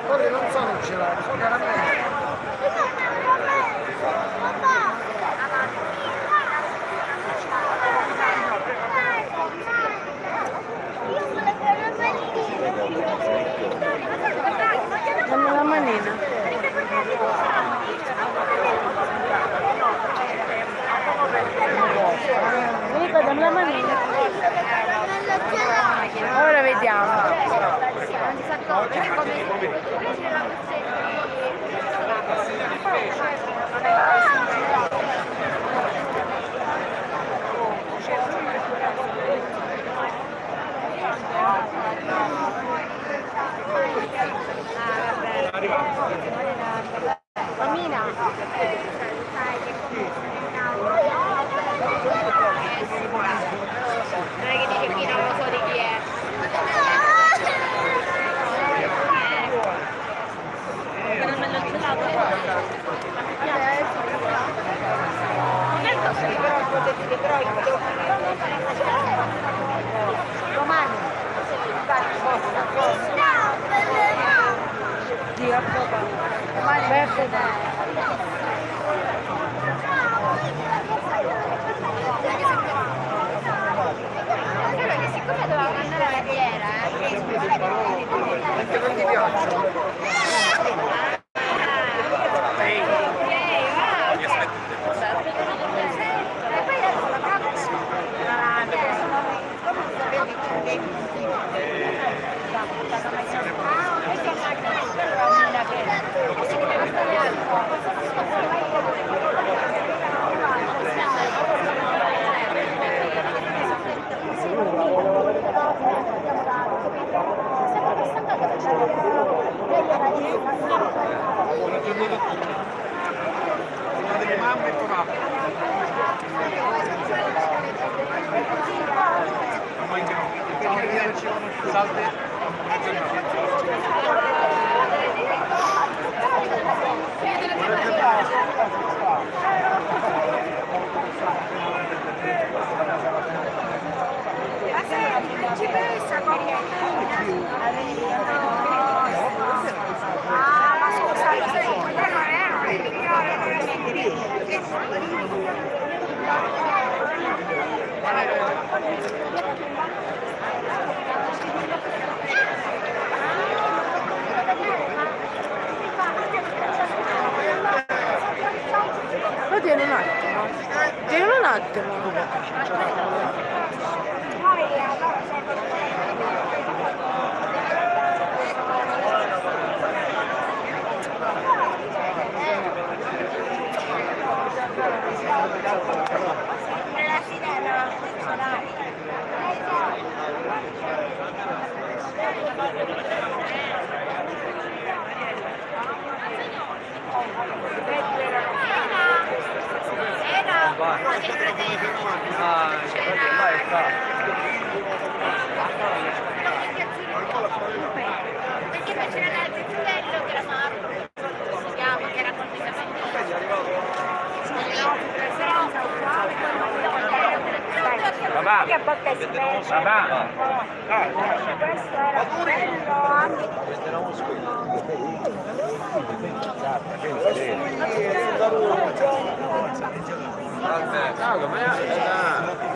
Quelli non sono gelati, sono caramelle. Dammi la manina. Nico, dammi la manina. Ora vediamo. Mamina. Non è che dice chi non lo so di chi è. Caramello gelato. Romano. Dio, siccome dovevamo andare alla fiera, Perché non ti piacciono? Buona giornata a tutti. Una delle mamme e tua mamma. Salve. Ci pensa ma scusa, Ma tieni un attimo. Tieni un attimo. perché poi c'era l'altro fratello che era Marco, si chiama, che era completamente Papà, che a volte si pensa papà, questo era bello Calma,